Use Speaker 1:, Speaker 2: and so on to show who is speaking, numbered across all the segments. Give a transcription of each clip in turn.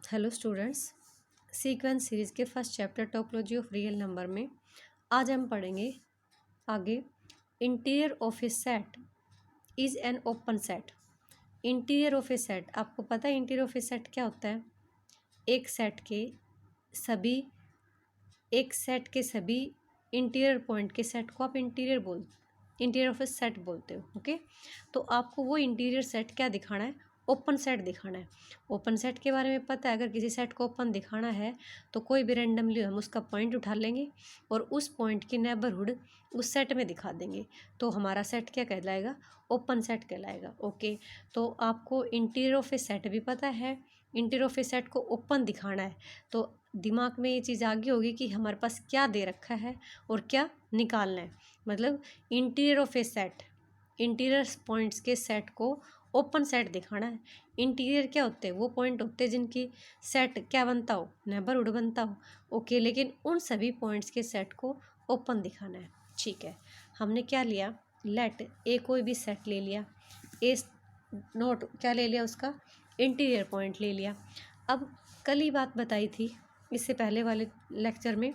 Speaker 1: Hello students, sequence series के first chapter topology of real number में आज हम पढ़ेंगे आगे। Interior of A set is an open set. Interior of A set, आपको पता है इंटीरियर ऑफ ए सेट क्या होता है? एक सेट के सभी इंटीरियर पॉइंट के सेट को आप इंटीरियर ऑफ ए सेट बोलते हो। ओके, तो आपको वो इंटीरियर सेट क्या दिखाना है? ओपन सेट दिखाना है। ओपन सेट के बारे में पता है, अगर किसी सेट को ओपन दिखाना है तो कोई भी रैंडमली हम उसका पॉइंट उठा लेंगे और उस पॉइंट की नेबरहुड उस सेट में दिखा देंगे, तो हमारा सेट क्या कहलाएगा? ओपन सेट कहलाएगा। ओके, तो आपको इंटीरियर ऑफ ए सेट भी पता है, इंटीरियर ऑफ ए सेट को ओपन दिखाना है, तो दिमाग में ये चीज़ आगे होगी कि हमारे पास क्या दे रखा है और क्या निकालना है। मतलब interior of A set, interior points के सेट को ओपन सेट दिखाना है। इंटीरियर क्या होते हैं? वो पॉइंट होते हैं जिनकी सेट क्या बनता हो? नेबरहुड बनता हो। ओके, लेकिन उन सभी पॉइंट्स के सेट को ओपन दिखाना है। ठीक है, हमने क्या लिया? लेट ए कोई भी सेट ले लिया, ए नोट क्या ले लिया? उसका इंटीरियर पॉइंट ले लिया। अब कल ही बात बताई थी इससे पहले वाले लेक्चर में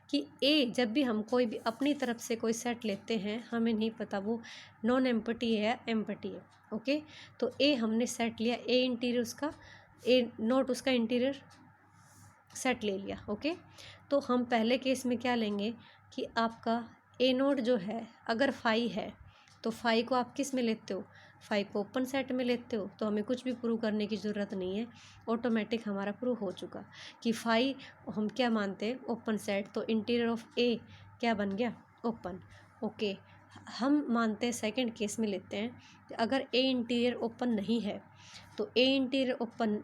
Speaker 1: कि ए जब भी हम कोई भी अपनी तरफ से कोई सेट लेते हैं, हमें नहीं पता वो नॉन एम्पटी है या एम्पटी है। ओके, तो ए हमने सेट लिया, ए इंटीरियर उसका, ए नोट उसका इंटीरियर सेट ले लिया। ओके, तो हम पहले केस में क्या लेंगे कि आपका ए नोट जो है अगर फाई है तो फाई को आप किस में लेते हो? फाई को ओपन सेट में लेते हो, तो हमें कुछ भी प्रूव करने की ज़रूरत नहीं है, ऑटोमेटिक हमारा प्रूव हो चुका कि फाई हम क्या मानते हैं? Open set. तो इंटीरियर ऑफ ए क्या बन गया? ओपन। ओके, हम मानते हैं सेकंड केस में लेते हैं कि अगर ए इंटीरियर ओपन नहीं है, तो ए इंटीरियर ओपन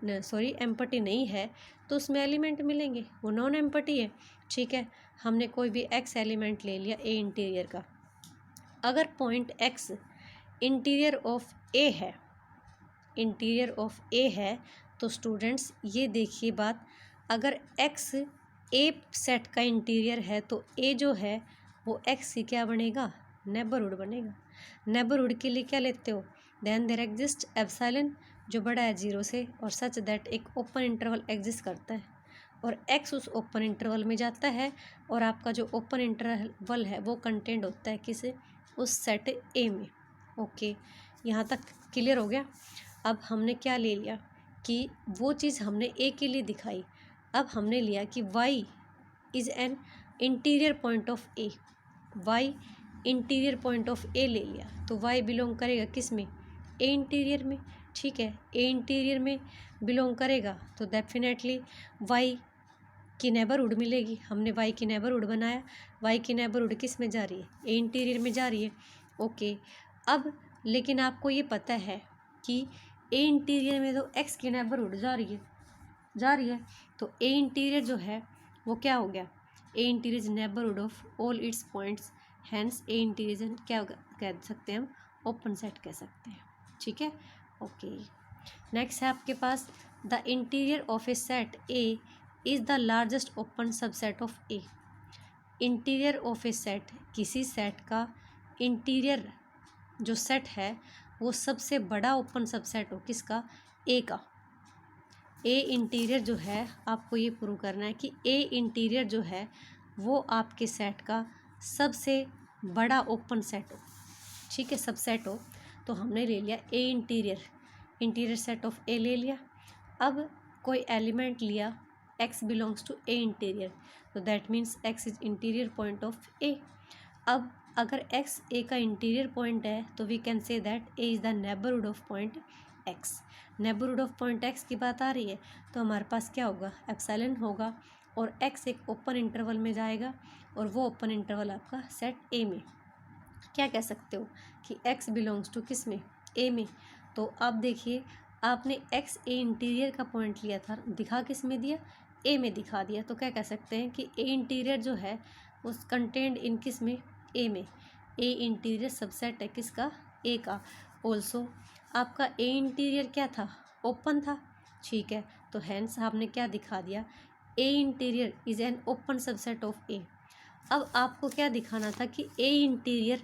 Speaker 1: एम्पटी नहीं है, तो उसमें एलिमेंट मिलेंगे, वो नॉन एम्पटी है। ठीक है, हमने कोई भी एक्स एलिमेंट ले लिया ए इंटीरियर का। अगर पॉइंट एक्स इंटीरियर ऑफ ए है, इंटीरियर ऑफ ए है, तो स्टूडेंट्स ये देखिए बात, अगर एक्स ए सेट का इंटीरियर है तो ए जो है वो एक्स की क्या बनेगा? नेबरहुड बनेगा। नेबरहुड के लिए क्या लेते हो? देन देयर एग्जिस्ट एप्सिलॉन जो बड़ा है 0 से, और सच दैट एक ओपन इंटरवल एग्जिस्ट करता है और एक्स उस ओपन इंटरवल में जाता है, और आपका जो ओपन इंटरवल है वो कंटेंट होता है किस? उस सेट ए में। ओके, यहाँ तक क्लियर हो गया। अब हमने क्या ले लिया कि वो चीज़ हमने ए के लिए दिखाई, अब हमने लिया कि y is an interior point of A. Y interior point of A ले लिया, तो वाई बिलोंग करेगा किस में? ए इंटीरियर में। ठीक है, ए इंटीरियर में बिलोंग करेगा तो डेफिनेटली वाई की नेबरहुड मिलेगी। हमने वाई की नेबरहुड बनाया, वाई की नेबरहुड किस में जा रही है? ए इंटीरियर में जा रही है। ओके, अब लेकिन आपको ये पता है कि ए इंटीरियर में तो एक्स की नेबरहुड जा रही है, तो ए इंटीरियर जो है वो क्या हो गया? A interior is neighbourhood of all its points, hence A interior क्या कह सकते हैं हम? ओपन सेट कह सकते हैं। ठीक है, ओके। नेक्स्ट है आपके पास the interior of A set A is the largest open subset of A. Interior of A set, किसी सेट का इंटीरियर जो सेट है वो सबसे बड़ा ओपन सबसेट हो किसका? ए का। ए इंटीरियर जो है, आपको ये प्रूव करना है कि ए इंटीरियर जो है वो आपके सेट का सबसे बड़ा ओपन सेट हो। ठीक है, सबसेट हो। तो हमने ले लिया A interior set of A ले लिया। अब कोई एलिमेंट लिया, x belongs to A interior, तो that means x is interior point of A. अब अगर x ए का इंटीरियर पॉइंट है तो we can say that A is the neighbourhood of point x। Neighbourhood of point x की बात आ रही है तो हमारे पास क्या होगा? एप्सिलॉन होगा, और x एक ओपन इंटरवल में जाएगा, और वो ओपन इंटरवल आपका सेट ए में। क्या कह सकते हो कि x बिलोंग्स टू किस में? ए में। तो अब देखिए, आपने x ए इंटीरियर का पॉइंट लिया था, दिखा किस में दिया? ए में दिखा दिया, तो क्या कह सकते हैं कि ए इंटीरियर जो है उस कंटेंट इन किस में? ए में। ए इंटीरियर सबसेट है किसका? ए का। ऑल्सो आपका ए इंटीरियर क्या था? ओपन था। ठीक है, तो हैंस आपने क्या दिखा दिया? A interior is an open subset of A. अब आपको क्या दिखाना था कि A interior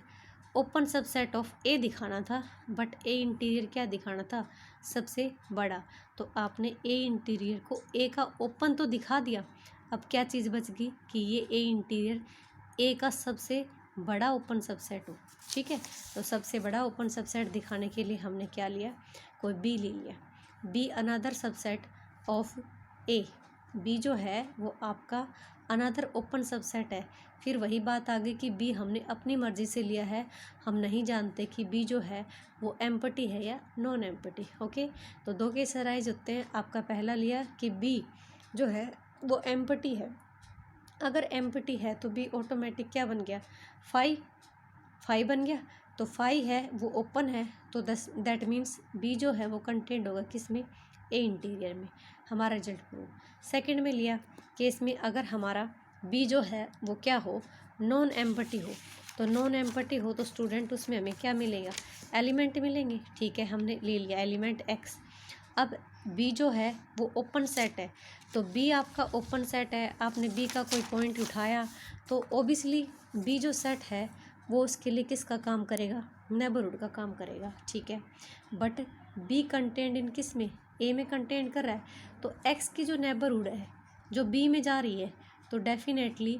Speaker 1: open subset of A दिखाना था, बट ए इंटीरियर क्या दिखाना था, सबसे बड़ा। तो आपने ए इंटीरियर को ए का ओपन तो दिखा दिया, अब क्या चीज़ बच गई कि ये ए इंटीरियर ए का सबसे बड़ा ओपन सबसेट हो। ठीक है, तो सबसे बड़ा ओपन सबसेट दिखाने के लिए हमने क्या लिया, कोई बी ले लिया। B another subset of A, B जो है वो आपका अनदर ओपन सबसेट है। फिर वही बात आ गई कि बी हमने अपनी मर्ज़ी से लिया है, हम नहीं जानते कि बी जो है वो एम्प्टी है या नॉन एम्प्टी। ओके, तो दो केस अराइज होते हैं। आपका पहला लिया कि बी जो है वो एम्प्टी है, अगर एम्प्टी है तो बी ऑटोमेटिक क्या बन गया, फाइव बन गया। तो फाइव है वो ओपन है, तो दैट मीन्स बी जो है वो कंटेंट होगा किस में, ए इंटीरियर में। हमारा रिजल्ट प्रूव। सेकंड में लिया केस में अगर हमारा बी जो है वो क्या हो, नॉन एम्प्टी हो, तो नॉन एम्प्टी हो तो स्टूडेंट उसमें हमें क्या मिलेगा, एलिमेंट मिलेंगे। ठीक है, हमने ले लिया एलिमेंट एक्स। अब बी जो है वो ओपन सेट है, तो बी आपका ओपन सेट है, आपने बी का कोई पॉइंट उठाया तो ओबियसली बी जो सेट है वो उसके लिए किसका काम करेगा, नेबरहुड का काम करेगा। ठीक है, बट बी कंटेंट इन किस में, ए में कंटेंट कर रहा है, तो एक्स की जो नेबरहुड है जो बी में जा रही है, तो डेफिनेटली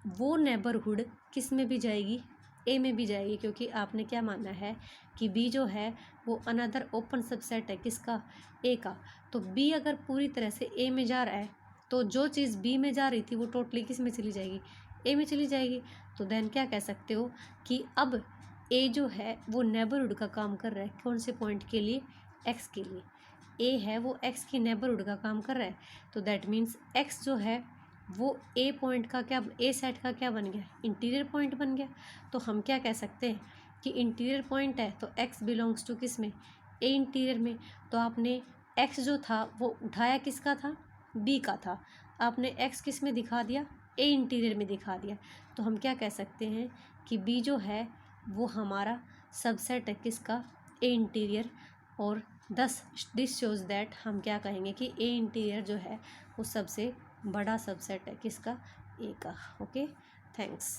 Speaker 1: वो नेबरहुड किस में भी जाएगी, ए में भी जाएगी, क्योंकि आपने क्या माना है कि बी जो है वो अनदर ओपन सबसेट है किसका, ए का। तो बी अगर पूरी तरह से ए में जा रहा है तो जो चीज़ बी में जा रही थी वो टोटली किस में चली जाएगी, ए में चली जाएगी। तो देन क्या कह सकते हो कि अब ए जो है वो नेबरहुड का काम कर रहा है, कौन से पॉइंट के लिए, एक्स के लिए। ए है वो एक्स की नेबरहुड का काम कर रहा है, तो दैट मीन्स एक्स जो है वो ए पॉइंट का क्या, ए सेट का क्या बन गया, इंटीरियर पॉइंट बन गया। तो हम क्या कह सकते हैं कि इंटीरियर पॉइंट है तो एक्स बिलोंग्स टू किस में, ए इंटीरियर में। तो आपने एक्स जो था वो उठाया किसका था, बी का था, आपने एक्स किस में दिखा दिया, ए इंटीरियर में दिखा दिया। तो हम क्या कह सकते हैं कि बी जो है वो हमारा सबसेट है किसका, ए इंटीरियर। और दिस शोज़ दैट हम क्या कहेंगे कि ए इंटीरियर जो है वो सबसे बड़ा सबसेट है किसका, ए का। Okay, thanks.